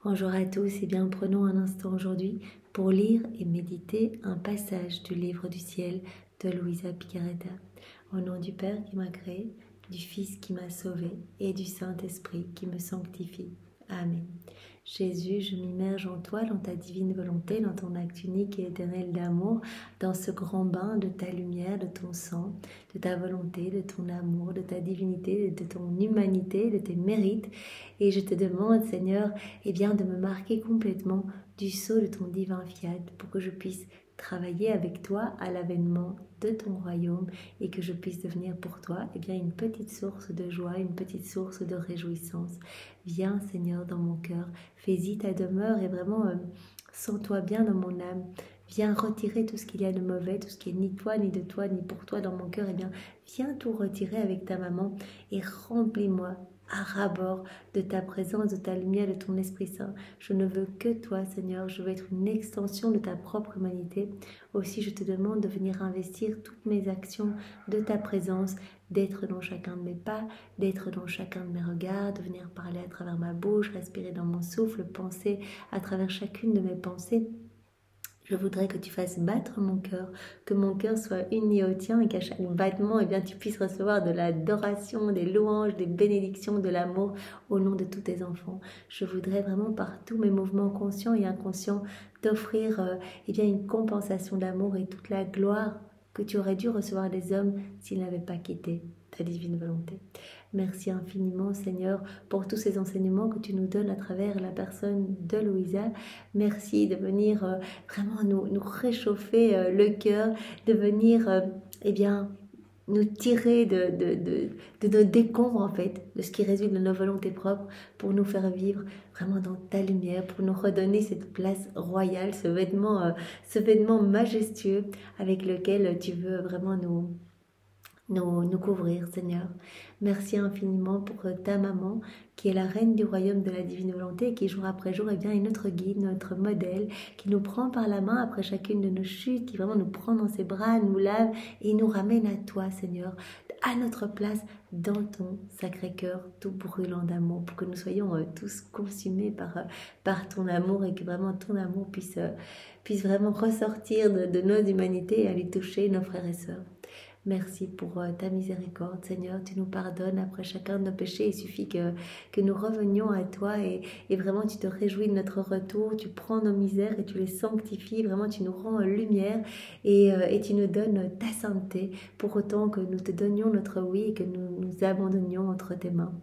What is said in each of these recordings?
Bonjour à tous et bien prenons un instant aujourd'hui pour lire et méditer un passage du livre du ciel de Luisa Picaretta. Au nom du Père qui m'a créé, du Fils qui m'a sauvé et du Saint-Esprit qui me sanctifie. Amen. Jésus, je m'immerge en toi, dans ta divine volonté, dans ton acte unique et éternel d'amour, dans ce grand bain de ta lumière, de ton sang, de ta volonté, de ton amour, de ta divinité, de ton humanité, de tes mérites. Et je te demande, Seigneur, de me marquer complètement du sceau de ton divin fiat pour que je puisse travailler avec toi à l'avènement de ton royaume et que je puisse devenir pour toi une petite source de joie, une petite source de réjouissance. Viens, Seigneur, dans mon cœur, fais-y ta demeure et vraiment sens-toi bien dans mon âme. Viens retirer tout ce qu'il y a de mauvais, tout ce qui est ni toi, ni de toi, ni pour toi dans mon cœur. Viens tout retirer avec ta maman et remplis-moi à ras-bord de ta présence, de ta lumière, de ton Esprit Saint. Je ne veux que toi, Seigneur. Je veux être une extension de ta propre humanité. Aussi, je te demande de venir investir toutes mes actions de ta présence, d'être dans chacun de mes pas, d'être dans chacun de mes regards, de venir parler à travers ma bouche, respirer dans mon souffle, penser à travers chacune de mes pensées. Je voudrais que tu fasses battre mon cœur, que mon cœur soit uni au tien et qu'à chaque battement, tu puisses recevoir de l'adoration, des louanges, des bénédictions, de l'amour au nom de tous tes enfants. Je voudrais vraiment par tous mes mouvements conscients et inconscients t'offrir une compensation d'amour et toute la gloire que tu aurais dû recevoir des hommes s'ils n'avaient pas quitté ta divine volonté. Merci infiniment, Seigneur, pour tous ces enseignements que tu nous donnes à travers la personne de Luisa. Merci de venir vraiment nous réchauffer le cœur, de venir nous tirer de nos décombres en fait, de ce qui résulte de nos volontés propres pour nous faire vivre vraiment dans ta lumière, pour nous redonner cette place royale, ce vêtement majestueux avec lequel tu veux vraiment nous couvrir, Seigneur. Merci infiniment pour ta maman qui est la reine du royaume de la divine volonté et qui jour après jour est notre guide, notre modèle, qui nous prend par la main après chacune de nos chutes, qui vraiment nous prend dans ses bras, nous lave et nous ramène à toi, Seigneur, à notre place dans ton sacré cœur tout brûlant d'amour, pour que nous soyons tous consumés par ton amour et que vraiment ton amour puisse vraiment ressortir de nos humanités et aller toucher nos frères et sœurs. Merci pour ta miséricorde, Seigneur. Tu nous pardonnes après chacun de nos péchés. Il suffit que nous revenions à toi et vraiment tu te réjouis de notre retour. Tu prends nos misères et tu les sanctifies. Vraiment, tu nous rends lumière et tu nous donnes ta sainteté pour autant que nous te donnions notre oui et que nous nous abandonnions entre tes mains.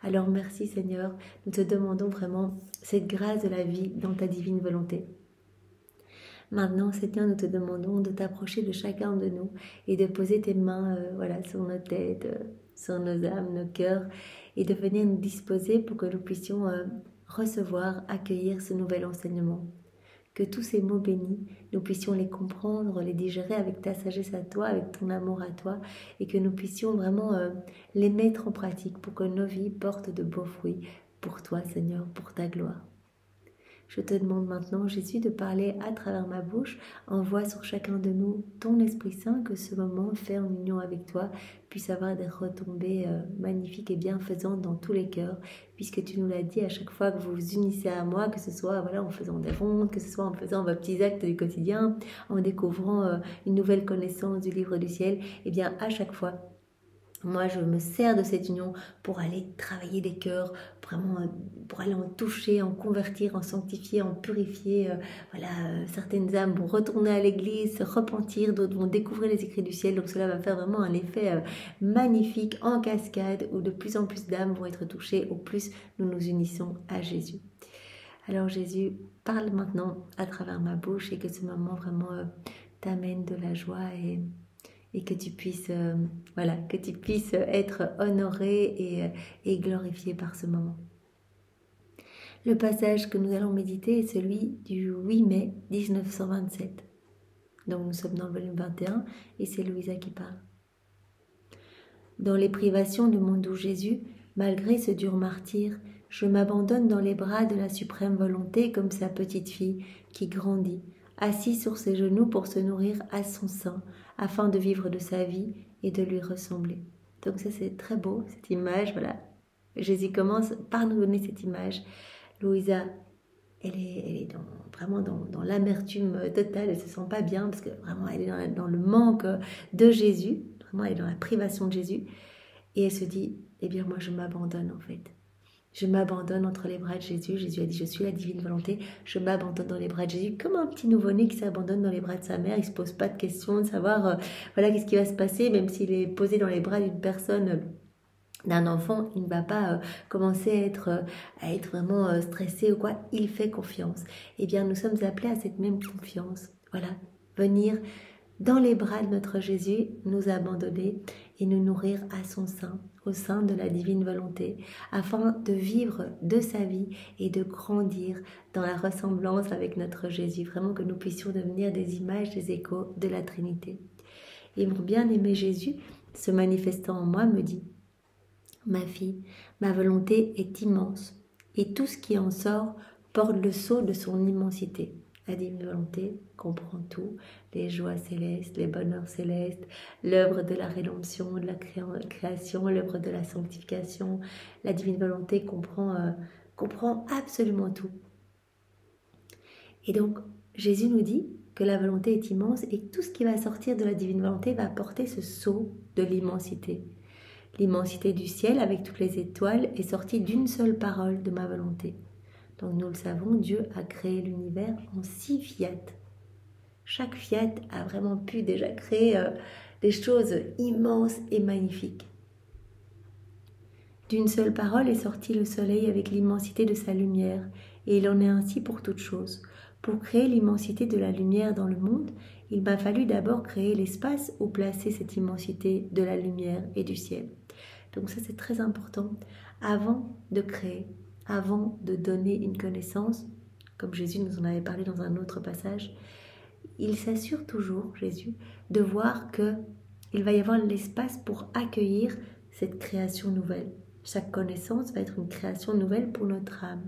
Alors merci, Seigneur. Nous te demandons vraiment cette grâce de la vie dans ta divine volonté. Maintenant, Seigneur, nous te demandons de t'approcher de chacun de nous et de poser tes mains sur nos têtes, sur nos âmes, nos cœurs et de venir nous disposer pour que nous puissions recevoir, accueillir ce nouvel enseignement. Que tous ces mots bénis, nous puissions les comprendre, les digérer avec ta sagesse à toi, avec ton amour à toi et que nous puissions vraiment les mettre en pratique pour que nos vies portent de beaux fruits pour toi, Seigneur, pour ta gloire. Je te demande maintenant, Jésus, de parler à travers ma bouche. Envoie sur chacun de nous ton Esprit Saint, que ce moment fait en union avec toi puisse avoir des retombées magnifiques et bienfaisantes dans tous les cœurs, puisque tu nous l'as dit à chaque fois que vous vous unissez à moi, que ce soit en faisant des rondes, que ce soit en faisant vos petits actes du quotidien, en découvrant une nouvelle connaissance du livre du ciel, à chaque fois, moi, je me sers de cette union pour aller travailler des cœurs, vraiment pour aller en toucher, en convertir, en sanctifier, en purifier. Certaines âmes vont retourner à l'église, se repentir, d'autres vont découvrir les écrits du ciel. Donc cela va faire vraiment un effet magnifique en cascade où de plus en plus d'âmes vont être touchées au plus nous nous unissons à Jésus. Alors Jésus, parle maintenant à travers ma bouche et que ce moment vraiment t'amène de la joie et que tu puisses être honoré et glorifié par ce moment. Le passage que nous allons méditer est celui du 8 mai 1927. Donc nous sommes dans le volume 21 et c'est Luisa qui parle. Dans les privations de mon doux Jésus, malgré ce dur martyre, je m'abandonne dans les bras de la suprême volonté comme sa petite fille qui grandit, assise sur ses genoux pour se nourrir à son sein, afin de vivre de sa vie et de lui ressembler. Donc ça c'est très beau, cette image, voilà. Jésus commence par nous donner cette image. Luisa elle est vraiment dans l'amertume totale, elle ne se sent pas bien parce que vraiment elle est dans le manque de Jésus, vraiment elle est dans la privation de Jésus, et elle se dit, eh bien moi je m'abandonne en fait. Je m'abandonne entre les bras de Jésus. Jésus a dit, je suis la divine volonté. Je m'abandonne dans les bras de Jésus, comme un petit nouveau-né qui s'abandonne dans les bras de sa mère. Il ne se pose pas de questions de savoir, voilà, qu'est-ce qui va se passer, même s'il est posé dans les bras d'une personne, d'un enfant, il ne va pas commencer à être vraiment stressé ou quoi. Il fait confiance. Eh bien, nous sommes appelés à cette même confiance. Voilà, venir dans les bras de notre Jésus, nous abandonner et nous nourrir à son sein, au sein de la divine volonté, afin de vivre de sa vie et de grandir dans la ressemblance avec notre Jésus. Vraiment que nous puissions devenir des images, des échos de la Trinité. Et mon bien-aimé Jésus, se manifestant en moi, me dit, ma fille, ma volonté est immense, et tout ce qui en sort porte le sceau de son immensité. La divine volonté comprend tout, les joies célestes, les bonheurs célestes, l'œuvre de la rédemption, de la création, l'œuvre de la sanctification. La divine volonté comprend absolument tout. Et donc, Jésus nous dit que la volonté est immense et tout ce qui va sortir de la divine volonté va porter ce sceau de l'immensité. L'immensité du ciel avec toutes les étoiles est sortie d'une seule parole de ma volonté. Donc nous le savons, Dieu a créé l'univers en 6 fiat. Chaque fiat a vraiment pu déjà créer des choses immenses et magnifiques. D'une seule parole est sorti le soleil avec l'immensité de sa lumière, et il en est ainsi pour toutes choses. Pour créer l'immensité de la lumière dans le monde, il m'a fallu d'abord créer l'espace où placer cette immensité de la lumière et du ciel. Donc ça c'est très important. Avant de créer, avant de donner une connaissance, comme Jésus nous en avait parlé dans un autre passage, il s'assure toujours, Jésus, de voir qu'il va y avoir l'espace pour accueillir cette création nouvelle. Chaque connaissance va être une création nouvelle pour notre âme.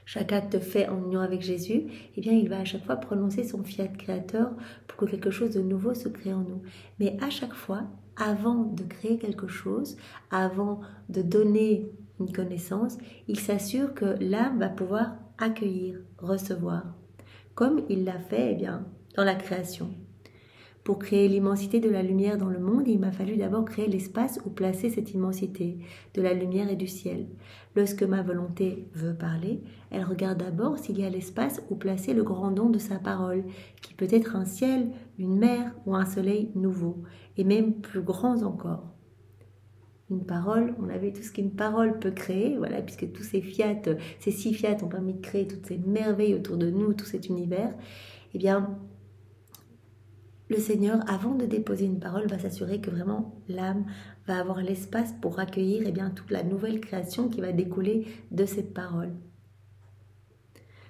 Chaque acte fait en union avec Jésus, eh bien, il va à chaque fois prononcer son fiat créateur pour que quelque chose de nouveau se crée en nous. Mais à chaque fois, avant de créer quelque chose, avant de donner une connaissance, il s'assure que l'âme va pouvoir accueillir, recevoir, comme il l'a fait dans la création. Pour créer l'immensité de la lumière dans le monde, il m'a fallu d'abord créer l'espace où placer cette immensité de la lumière et du ciel. Lorsque ma volonté veut parler, elle regarde d'abord s'il y a l'espace où placer le grand don de sa parole, qui peut être un ciel, une mer ou un soleil nouveau, et même plus grands encore. Une parole, on a vu tout ce qu'une parole peut créer, voilà, puisque tous ces 6 fiat ont permis de créer toutes ces merveilles autour de nous, tout cet univers, eh bien, le Seigneur, avant de déposer une parole, va s'assurer que vraiment l'âme va avoir l'espace pour accueillir toute la nouvelle création qui va découler de cette parole.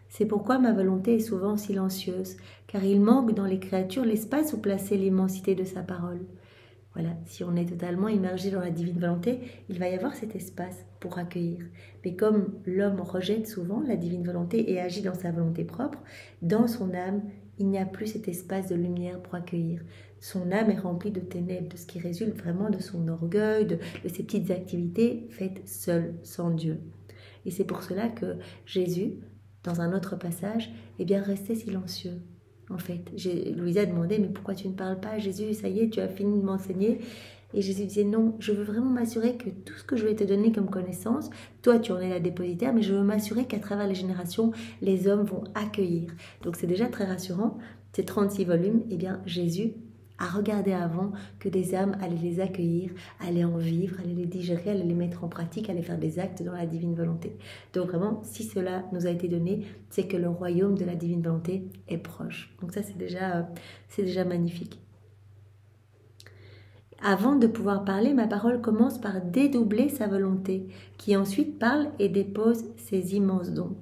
C'est pourquoi ma volonté est souvent silencieuse, car il manque dans les créatures l'espace où placer l'immensité de sa parole. Voilà, si on est totalement immergé dans la divine volonté, il va y avoir cet espace pour accueillir. Mais comme l'homme rejette souvent la divine volonté et agit dans sa volonté propre, dans son âme, il n'y a plus cet espace de lumière pour accueillir. Son âme est remplie de ténèbres, de ce qui résulte vraiment de son orgueil, de ses petites activités faites seul, sans Dieu. Et c'est pour cela que Jésus, dans un autre passage, restait silencieux. En fait, Louisa demandait, mais pourquoi tu ne parles pas, Jésus, ça y est, tu as fini de m'enseigner. Et Jésus disait, non, je veux vraiment m'assurer que tout ce que je vais te donner comme connaissance, toi tu en es la dépositaire, mais je veux m'assurer qu'à travers les générations, les hommes vont accueillir. Donc c'est déjà très rassurant, ces 36 volumes, Jésus a regardé avant que des âmes allaient les accueillir, allaient en vivre, allaient les digérer, allaient les mettre en pratique, allaient faire des actes dans la divine volonté. Donc vraiment, si cela nous a été donné, c'est que le royaume de la divine volonté est proche. Donc ça, c'est déjà magnifique. Avant de pouvoir parler, ma parole commence par dédoubler sa volonté, qui ensuite parle et dépose ses immenses dons.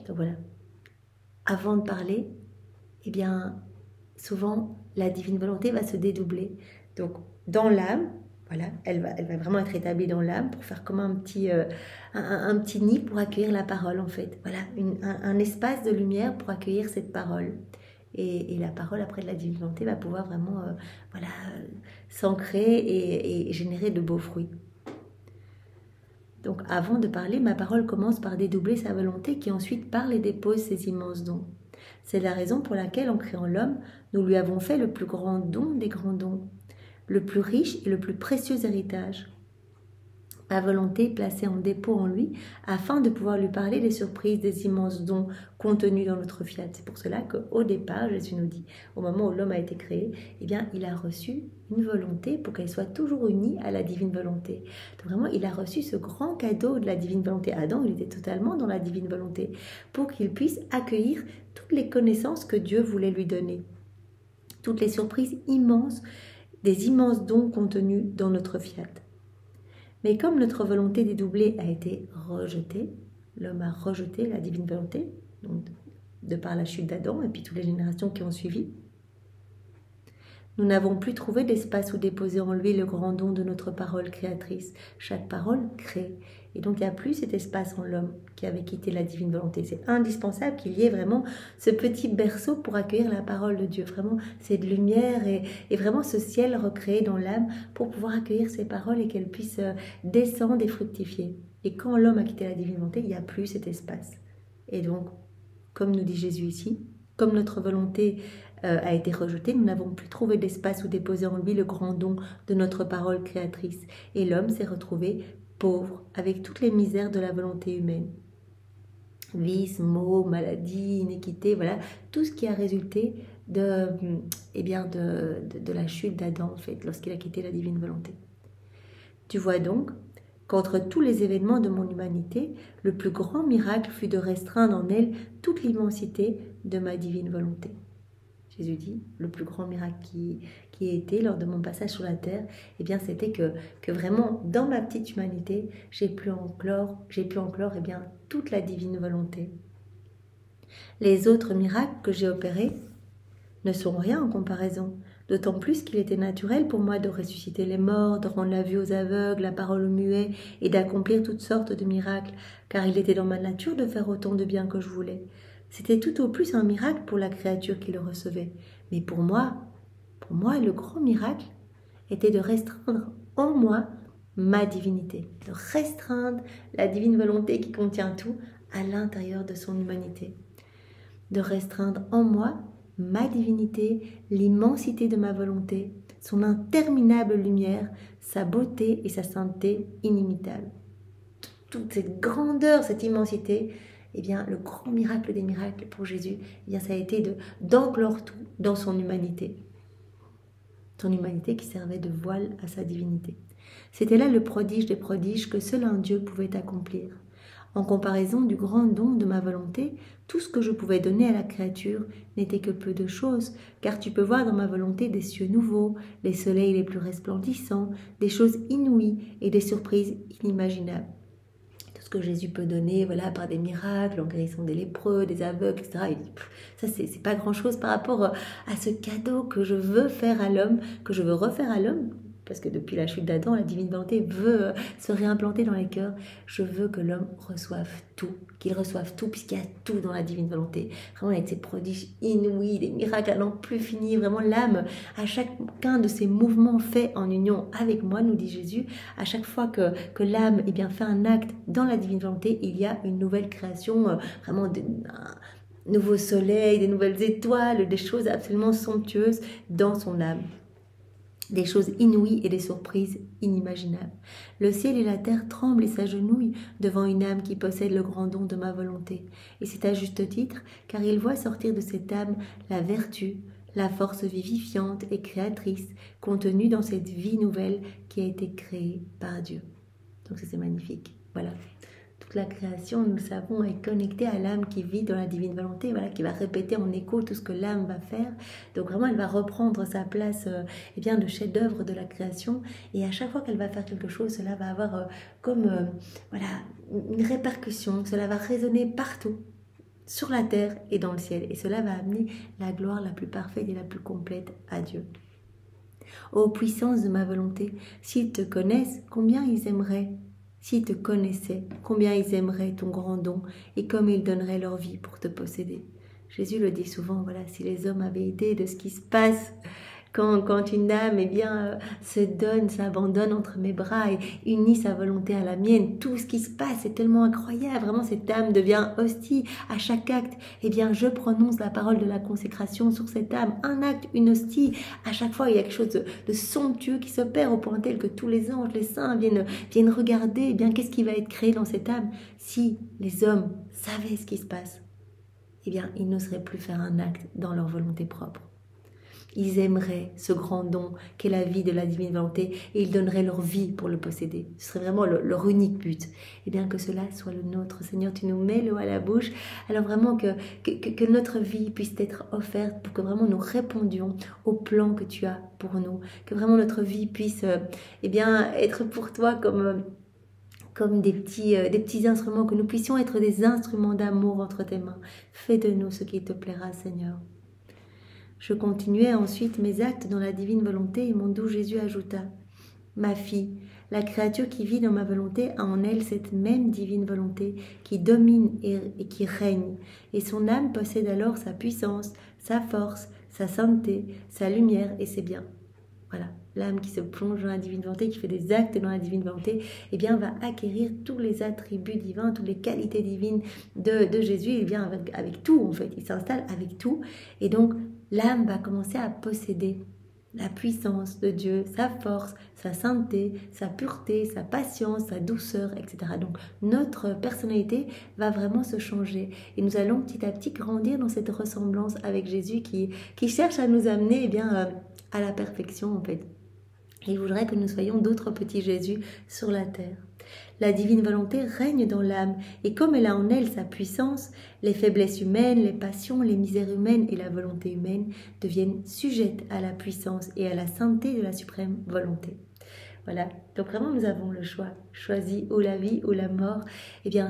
Donc voilà. Avant de parler, souvent, la divine volonté va se dédoubler. Donc, dans l'âme, voilà, elle va vraiment être établie dans l'âme pour faire comme un petit nid pour accueillir la parole, en fait. Voilà, un espace de lumière pour accueillir cette parole. Et la parole, après de la divine volonté, va pouvoir vraiment s'ancrer et générer de beaux fruits. Donc avant de parler, ma parole commence par dédoubler sa volonté qui ensuite parle et dépose ses immenses dons. C'est la raison pour laquelle, en créant l'homme, nous lui avons fait le plus grand don des grands dons, le plus riche et le plus précieux héritage. Ma volonté placée en dépôt en lui, afin de pouvoir lui parler des surprises, des immenses dons contenus dans notre fiat. C'est pour cela qu'au départ, Jésus nous dit, au moment où l'homme a été créé, eh bien, il a reçu une volonté pour qu'elle soit toujours unie à la divine volonté. Donc vraiment, il a reçu ce grand cadeau de la divine volonté. Adam, il était totalement dans la divine volonté, pour qu'il puisse accueillir toutes les connaissances que Dieu voulait lui donner. Toutes les surprises immenses, des immenses dons contenus dans notre fiat. Mais comme notre volonté dédoublée a été rejetée, l'homme a rejeté la divine volonté, donc de par la chute d'Adam et puis toutes les générations qui ont suivi, nous n'avons plus trouvé d'espace où déposer en lui le grand don de notre parole créatrice. Chaque parole crée. Et donc il n'y a plus cet espace en l'homme qui avait quitté la divine volonté. C'est indispensable qu'il y ait vraiment ce petit berceau pour accueillir la parole de Dieu. Vraiment cette lumière et vraiment ce ciel recréé dans l'âme pour pouvoir accueillir ces paroles et qu'elles puissent descendre et fructifier. Et quand l'homme a quitté la divine volonté, il n'y a plus cet espace. Et donc, comme nous dit Jésus ici, comme notre volonté a été rejetée, nous n'avons plus trouvé d'espace où déposer en lui le grand don de notre parole créatrice. Et l'homme s'est retrouvé pauvre, avec toutes les misères de la volonté humaine. Vice, maux, maladie, iniquité, voilà, tout ce qui a résulté de la chute d'Adam, en fait, lorsqu'il a quitté la divine volonté. Tu vois donc qu'entre tous les événements de mon humanité, le plus grand miracle fut de restreindre en elle toute l'immensité de ma divine volonté. Jésus dit, le plus grand miracle qui a été lors de mon passage sur la terre, eh bien, c'était que vraiment, dans ma petite humanité, j'ai pu enclore eh bien, toute la divine volonté. Les autres miracles que j'ai opérés ne sont rien en comparaison, d'autant plus qu'il était naturel pour moi de ressusciter les morts, de rendre la vue aux aveugles, la parole aux muets, et d'accomplir toutes sortes de miracles, car il était dans ma nature de faire autant de bien que je voulais. C'était tout au plus un miracle pour la créature qui le recevait. Mais pour moi, le grand miracle était de restreindre en moi ma divinité, de restreindre la divine volonté qui contient tout à l'intérieur de son humanité, de restreindre en moi ma divinité, l'immensité de ma volonté, son interminable lumière, sa beauté et sa sainteté inimitables. Toute cette grandeur, cette immensité, eh bien, le grand miracle des miracles pour Jésus, eh bien, ça a été d'enclore tout dans son humanité. Son humanité qui servait de voile à sa divinité. C'était là le prodige des prodiges que seul un Dieu pouvait accomplir. En comparaison du grand don de ma volonté, tout ce que je pouvais donner à la créature n'était que peu de choses, car tu peux voir dans ma volonté des cieux nouveaux, les soleils les plus resplendissants, des choses inouïes et des surprises inimaginables. Que Jésus peut donner, voilà, par des miracles, en guérissant des lépreux, des aveugles, etc. Il dit, ça, c'est pas grand-chose par rapport à ce cadeau que je veux faire à l'homme, que je veux refaire à l'homme, parce que depuis la chute d'Adam, la divine volonté veut se réimplanter dans les cœurs. Je veux que l'homme reçoive tout, qu'il reçoive tout, puisqu'il y a tout dans la divine volonté. Vraiment avec ses prodiges inouïs, des miracles à n'en plus finir. Vraiment l'âme, à chacun de ces mouvements faits en union avec moi, nous dit Jésus, à chaque fois que l'âme eh bien, fait un acte dans la divine volonté, il y a une nouvelle création, vraiment un nouveau soleil, des nouvelles étoiles, des choses absolument somptueuses dans son âme. Des choses inouïes et des surprises inimaginables. Le ciel et la terre tremblent et s'agenouillent devant une âme qui possède le grand don de ma volonté. Et c'est à juste titre, car il voit sortir de cette âme la vertu, la force vivifiante et créatrice contenue dans cette vie nouvelle qui a été créée par Dieu. Donc c'est magnifique. Voilà. Toute la création, nous le savons, est connectée à l'âme qui vit dans la divine volonté, voilà, qui va répéter en écho tout ce que l'âme va faire. Donc vraiment, elle va reprendre sa place eh bien, de chef-d'œuvre de la création. Et à chaque fois qu'elle va faire quelque chose, cela va avoir voilà, une répercussion. Cela va résonner partout, sur la terre et dans le ciel. Et cela va amener la gloire la plus parfaite et la plus complète à Dieu. Ô puissance de ma volonté, s'ils te connaissent, combien ils aimeraient. S'ils te connaissaient, combien ils aimeraient ton grand don et comme ils donneraient leur vie pour te posséder. Jésus le dit souvent, voilà, si les hommes avaient idée de ce qui se passe Quand une âme se donne, s'abandonne entre mes bras et unit sa volonté à la mienne, tout ce qui se passe est tellement incroyable. Vraiment, cette âme devient hostie à chaque acte. Je prononce la parole de la consécration sur cette âme. Un acte, une hostie. À chaque fois, il y a quelque chose de somptueux qui s'opère au point tel que tous les anges, les saints viennent regarder qu'est-ce qui va être créé dans cette âme. Si les hommes savaient ce qui se passe, ils n'oseraient plus faire un acte dans leur volonté propre. Ils aimeraient ce grand don qu'est la vie de la divine volonté et ils donneraient leur vie pour le posséder. Ce serait vraiment leur unique but. Que cela soit le nôtre. Seigneur, tu nous mets l'eau à la bouche. Alors vraiment que notre vie puisse être offerte pour que vraiment nous répondions au plan que tu as pour nous. Que vraiment notre vie puisse être pour toi comme des petits instruments, que nous puissions être des instruments d'amour entre tes mains. Fais de nous ce qui te plaira, Seigneur. Je continuais ensuite mes actes dans la divine volonté et mon doux Jésus ajouta « Ma fille, la créature qui vit dans ma volonté a en elle cette même divine volonté qui domine et qui règne, et son âme possède alors sa puissance, sa force, sa sainteté, sa lumière et ses biens. » Voilà, l'âme qui se plonge dans la divine volonté, qui fait des actes dans la divine volonté, va acquérir tous les attributs divins, toutes les qualités divines de Jésus. Il vient avec tout, en fait, il s'installe avec tout. Et donc, l'âme va commencer à posséder la puissance de Dieu, sa force, sa sainteté, sa pureté, sa patience, sa douceur, etc. Donc, notre personnalité va vraiment se changer. Et nous allons petit à petit grandir dans cette ressemblance avec Jésus qui cherche à nous amener à la perfection, en fait. Il voudrait que nous soyons d'autres petits Jésus sur la terre. La divine volonté règne dans l'âme, et comme elle a en elle sa puissance, les faiblesses humaines, les passions, les misères humaines et la volonté humaine deviennent sujettes à la puissance et à la sainteté de la suprême volonté. Voilà, donc vraiment nous avons le choix, choisi ou la vie ou la mort.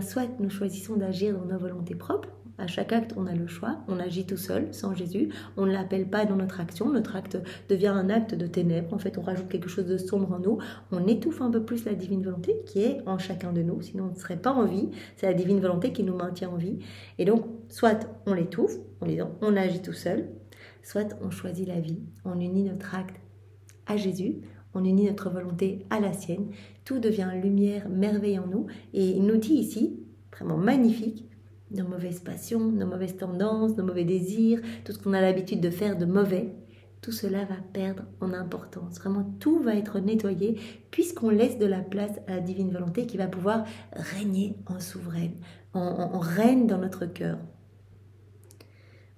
Soit nous choisissons d'agir dans nos volontés propres. À chaque acte, on a le choix, on agit tout seul, sans Jésus, on ne l'appelle pas dans notre action, notre acte devient un acte de ténèbres, en fait on rajoute quelque chose de sombre en nous, on étouffe un peu plus la divine volonté qui est en chacun de nous, sinon on ne serait pas en vie, c'est la divine volonté qui nous maintient en vie, et donc soit on l'étouffe en disant on agit tout seul, soit on choisit la vie, on unit notre acte à Jésus, on unit notre volonté à la sienne, tout devient lumière, merveille en nous, et il nous dit ici, vraiment magnifique, nos mauvaises passions, nos mauvaises tendances, nos mauvais désirs, tout ce qu'on a l'habitude de faire de mauvais, tout cela va perdre en importance. Vraiment, tout va être nettoyé puisqu'on laisse de la place à la divine volonté qui va pouvoir régner en souveraine, en reine dans notre cœur.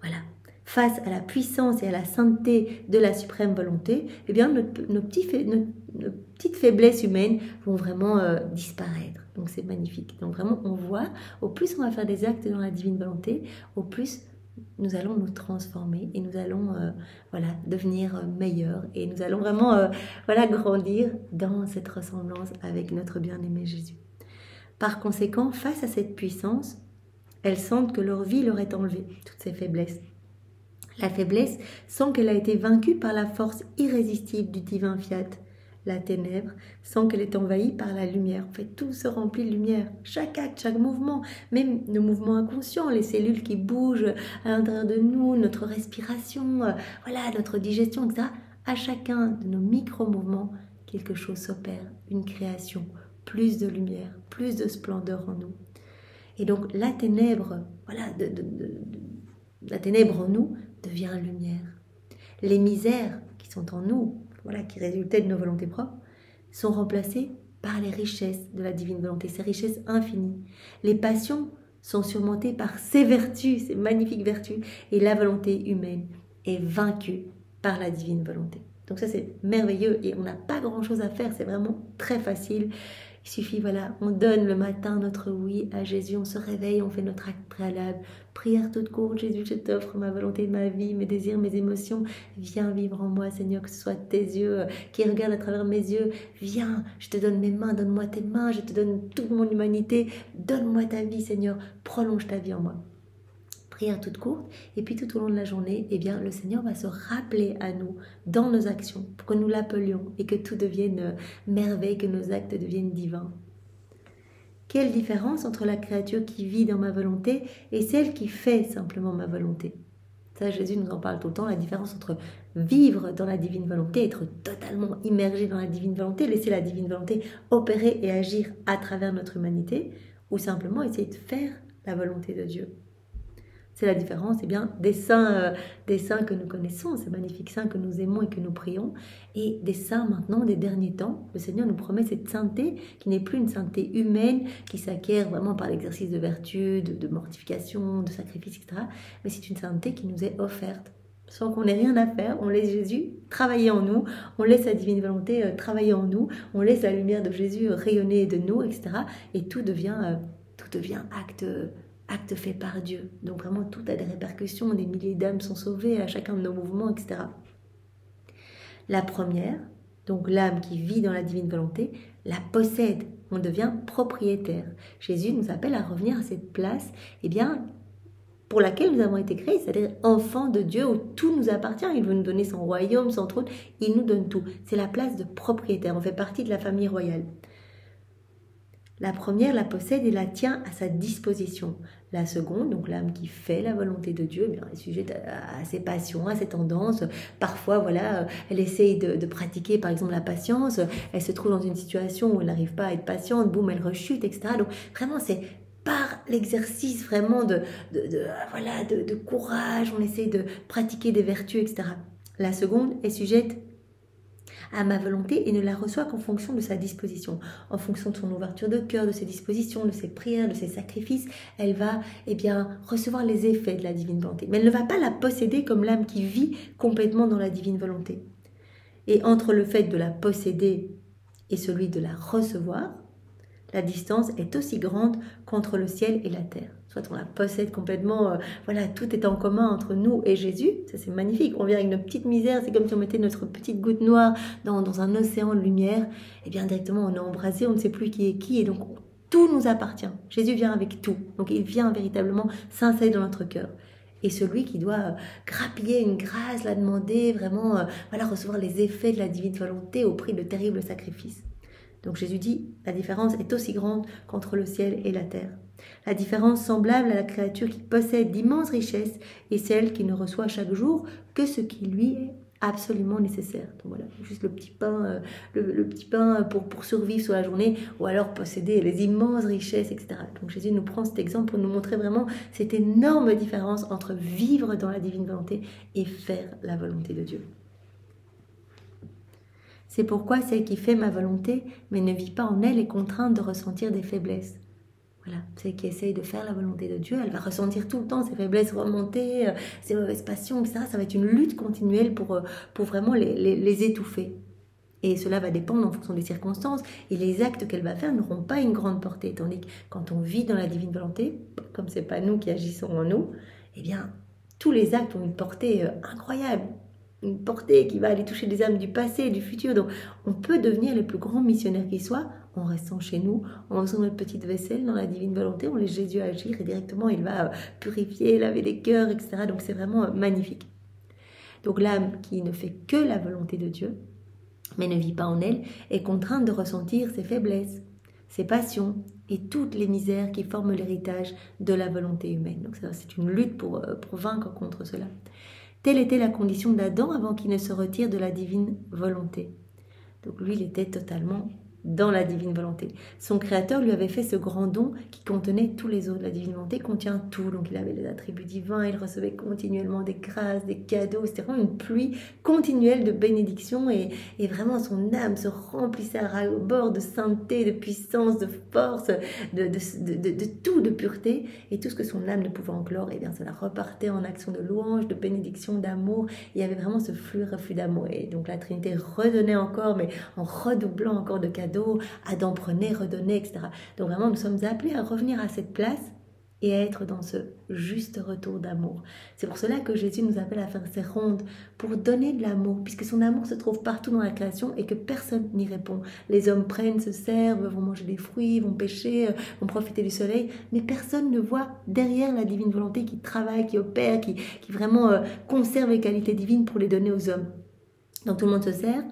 Voilà. Face à la puissance et à la sainteté de la suprême volonté, nos petites faiblesses humaines vont vraiment disparaître. Donc c'est magnifique. Donc vraiment, on voit, au plus on va faire des actes dans la divine volonté, au plus nous allons nous transformer et nous allons devenir meilleurs et nous allons vraiment grandir dans cette ressemblance avec notre bien-aimé Jésus. Par conséquent, face à cette puissance, elles sentent que leur vie leur est enlevée, toutes ces faiblesses. La faiblesse sent qu'elle a été vaincue par la force irrésistible du divin fiat. La ténèbre sent qu'elle est envahie par la lumière. En fait, tout se remplit de lumière. Chaque acte, chaque mouvement, même nos mouvements inconscients, les cellules qui bougent à l'intérieur de nous, notre respiration, notre digestion, etc. À chacun de nos micro-mouvements, quelque chose s'opère, une création, plus de lumière, plus de splendeur en nous. Et donc, la ténèbre, la ténèbre en nous devient lumière. Les misères qui sont en nous, qui résultaient de nos volontés propres, sont remplacées par les richesses de la divine volonté, ces richesses infinies. Les passions sont surmontées par ces vertus, ces magnifiques vertus, et la volonté humaine est vaincue par la divine volonté. Donc ça c'est merveilleux et on n'a pas grand-chose à faire, c'est vraiment très facile. Il suffit, on donne le matin notre oui à Jésus, on se réveille, on fait notre acte préalable. Prière toute courte, Jésus, je t'offre ma volonté, ma vie, mes désirs, mes émotions. Viens vivre en moi, Seigneur, que ce soit tes yeux qui regardent à travers mes yeux. Viens, je te donne mes mains, donne-moi tes mains, je te donne toute mon humanité. Donne-moi ta vie, Seigneur, prolonge ta vie en moi. Prière toute courte, et puis tout au long de la journée, le Seigneur va se rappeler à nous dans nos actions pour que nous l'appelions et que tout devienne merveille, que nos actes deviennent divins. Quelle différence entre la créature qui vit dans ma volonté et celle qui fait simplement ma volonté? Ça, Jésus nous en parle tout le temps, la différence entre vivre dans la divine volonté, être totalement immergé dans la divine volonté, laisser la divine volonté opérer et agir à travers notre humanité, ou simplement essayer de faire la volonté de Dieu. C'est la différence bien, des saints que nous connaissons, ces magnifiques saints que nous aimons et que nous prions, et des saints maintenant des derniers temps. Le Seigneur nous promet cette sainteté qui n'est plus une sainteté humaine, qui s'acquiert vraiment par l'exercice de vertu, de mortification, de sacrifice, etc. Mais c'est une sainteté qui nous est offerte. Sans qu'on ait rien à faire, on laisse Jésus travailler en nous, on laisse la divine volonté travailler en nous, on laisse la lumière de Jésus rayonner de nous, etc. Et tout devient acte fait par Dieu. Donc vraiment, tout a des répercussions, des milliers d'âmes sont sauvées à chacun de nos mouvements, etc. La première, donc l'âme qui vit dans la divine volonté, la possède, on devient propriétaire. Jésus nous appelle à revenir à cette place, pour laquelle nous avons été créés, c'est-à-dire enfants de Dieu où tout nous appartient. Il veut nous donner son royaume, son trône, il nous donne tout. C'est la place de propriétaire, on fait partie de la famille royale. La première la possède et la tient à sa disposition. La seconde, donc l'âme qui fait la volonté de Dieu, elle est sujette à ses passions, à ses tendances. Parfois, elle essaye de pratiquer, par exemple, la patience. Elle se trouve dans une situation où elle n'arrive pas à être patiente, boum, elle rechute, etc. Donc, vraiment, c'est par l'exercice vraiment de courage, on essaie de pratiquer des vertus, etc. La seconde est sujette à ma volonté et ne la reçoit qu'en fonction de sa disposition, en fonction de son ouverture de cœur, de ses dispositions, de ses prières, de ses sacrifices. Elle va recevoir les effets de la divine volonté. Mais elle ne va pas la posséder comme l'âme qui vit complètement dans la divine volonté. Et entre le fait de la posséder et celui de la recevoir, la distance est aussi grande qu'entre le ciel et la terre. Soit on la possède complètement, tout est en commun entre nous et Jésus, ça c'est magnifique, on vient avec notre petite misère, c'est comme si on mettait notre petite goutte noire dans un océan de lumière, et bien directement on est embrasé, on ne sait plus qui est qui, et donc tout nous appartient. Jésus vient avec tout, donc il vient véritablement s'installer dans notre cœur. Et celui qui doit grappiller une grâce, la demander, vraiment recevoir les effets de la divine volonté au prix de terribles sacrifices. Donc Jésus dit, la différence est aussi grande qu'entre le ciel et la terre. La différence semblable à la créature qui possède d'immenses richesses est celle qui ne reçoit chaque jour que ce qui lui est absolument nécessaire. Donc voilà, juste le petit pain, le petit pain pour survivre sur la journée, ou alors posséder les immenses richesses, etc. Donc Jésus nous prend cet exemple pour nous montrer vraiment cette énorme différence entre vivre dans la divine volonté et faire la volonté de Dieu. C'est pourquoi celle qui fait ma volonté, mais ne vit pas en elle, est contrainte de ressentir des faiblesses. Voilà, celle qui essaye de faire la volonté de Dieu, elle va ressentir tout le temps ses faiblesses remonter, ses mauvaises passions, etc. Ça va être une lutte continuelle pour vraiment les étouffer. Et cela va dépendre en fonction des circonstances. Et les actes qu'elle va faire n'auront pas une grande portée. Tandis que quand on vit dans la divine volonté, comme ce n'est pas nous qui agissons en nous, tous les actes ont une portée incroyable. Une portée qui va aller toucher des âmes du passé et du futur. Donc, on peut devenir les plus grands missionnaires qui soient en restant chez nous, en faisant notre petite vaisselle dans la divine volonté. On laisse Jésus agir et directement, il va purifier, laver les cœurs, etc. Donc, c'est vraiment magnifique. Donc, l'âme qui ne fait que la volonté de Dieu, mais ne vit pas en elle, est contrainte de ressentir ses faiblesses, ses passions et toutes les misères qui forment l'héritage de la volonté humaine. Donc, c'est une lutte pour vaincre contre cela. Telle était la condition d'Adam avant qu'il ne se retire de la divine volonté. Donc lui, il était totalement dans la divine volonté. Son créateur lui avait fait ce grand don qui contenait tous les autres. La divine volonté contient tout. Donc il avait les attributs divins, il recevait continuellement des grâces, des cadeaux. C'était vraiment une pluie continuelle de bénédictions et vraiment son âme se remplissait à ras-bord de sainteté, de puissance, de force, de tout, de pureté. Et tout ce que son âme ne pouvait enclore, cela repartait en action de louange, de bénédiction, d'amour. Il y avait vraiment ce reflux d'amour. Et donc la Trinité redonnait encore, mais en redoublant encore de cadeaux. Adam prenait, redonnait, etc. Donc vraiment, nous sommes appelés à revenir à cette place et à être dans ce juste retour d'amour. C'est pour cela que Jésus nous appelle à faire ces rondes pour donner de l'amour, puisque son amour se trouve partout dans la création et que personne n'y répond. Les hommes prennent, se servent, vont manger des fruits, vont pêcher, vont profiter du soleil, mais personne ne voit derrière la divine volonté qui travaille, qui opère, qui vraiment conserve les qualités divines pour les donner aux hommes. Donc tout le monde se sert,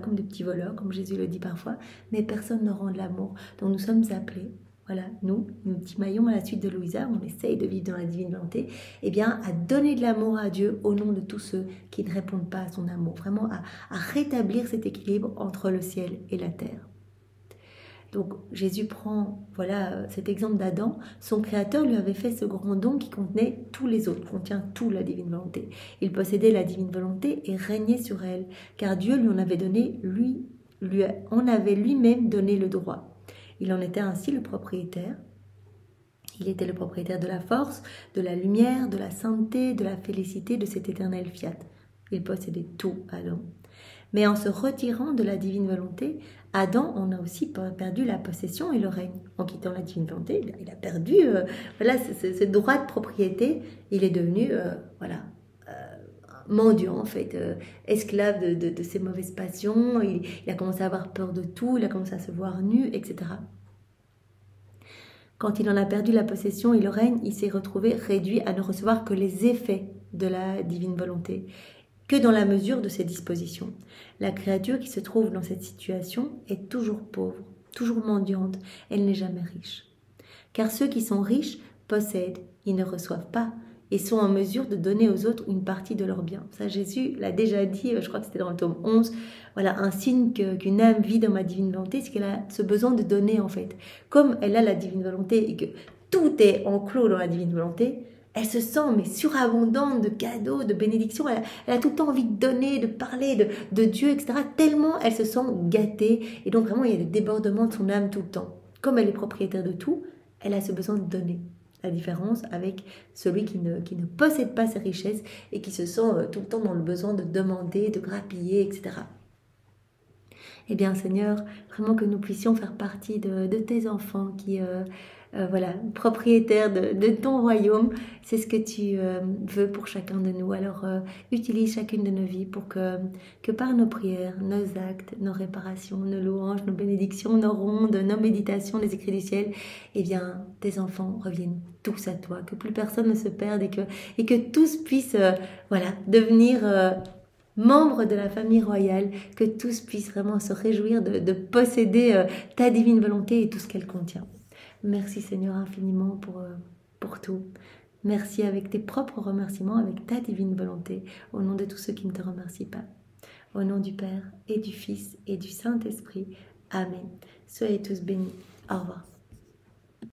comme des petits voleurs, comme Jésus le dit parfois, mais personne ne rend de l'amour. Donc nous sommes appelés voilà, nous petits maillons à la suite de Louisa, on essaye de vivre dans la divine volonté, eh bien, à donner de l'amour à Dieu au nom de tous ceux qui ne répondent pas à son amour. Vraiment, à rétablir cet équilibre entre le ciel et la terre. Donc Jésus prend, voilà, cet exemple d'Adam. Son créateur lui avait fait ce grand don qui contenait tous les autres, contient tout la divine volonté. Il possédait la divine volonté et régnait sur elle, car Dieu lui en avait donné, lui en avait lui-même donné le droit. Il en était ainsi le propriétaire. Il était le propriétaire de la force, de la lumière, de la sainteté, de la félicité de cet éternel fiat. Il possédait tout, Adam. Mais en se retirant de la divine volonté, Adam en a aussi perdu la possession et le règne. En quittant la divine volonté, il a perdu voilà, ce droit de propriété. Il est devenu mendiant, en fait, esclave de ses mauvaises passions. Il a commencé à avoir peur de tout, il a commencé à se voir nu, etc. Quand il en a perdu la possession et le règne, il s'est retrouvé réduit à ne recevoir que les effets de la divine volonté, que dans la mesure de ses dispositions. La créature qui se trouve dans cette situation est toujours pauvre, toujours mendiante, elle n'est jamais riche. Car ceux qui sont riches possèdent, ils ne reçoivent pas, et sont en mesure de donner aux autres une partie de leurs biens. Ça, Jésus l'a déjà dit, je crois que c'était dans le tome 11, voilà, un signe qu'une âme vit dans ma divine volonté, c'est qu'elle a ce besoin de donner, en fait. Comme elle a la divine volonté et que tout est enclos dans la divine volonté, elle se sent mais surabondante de cadeaux, de bénédictions. Elle a tout le temps envie de donner, de parler de Dieu, etc. Tellement elle se sent gâtée. Et donc vraiment, il y a des débordements de son âme tout le temps. Comme elle est propriétaire de tout, elle a ce besoin de donner. La différence avec celui qui ne possède pas ses richesses et qui se sent tout le temps dans le besoin de demander, de grappiller, etc. Eh bien, Seigneur, vraiment que nous puissions faire partie de tes enfants qui... voilà, propriétaire de ton royaume, c'est ce que tu veux pour chacun de nous. Alors, utilise chacune de nos vies pour que par nos prières, nos actes, nos réparations, nos louanges, nos bénédictions, nos rondes, nos méditations, les écrits du ciel, eh bien, tes enfants reviennent tous à toi, que plus personne ne se perde et que tous puissent, voilà, devenir... membres de la famille royale, que tous puissent vraiment se réjouir de posséder ta divine volonté et tout ce qu'elle contient. Merci Seigneur infiniment pour tout. Merci avec tes propres remerciements, avec ta divine volonté, au nom de tous ceux qui ne te remercient pas. Au nom du Père et du Fils et du Saint-Esprit. Amen. Soyez tous bénis. Au revoir.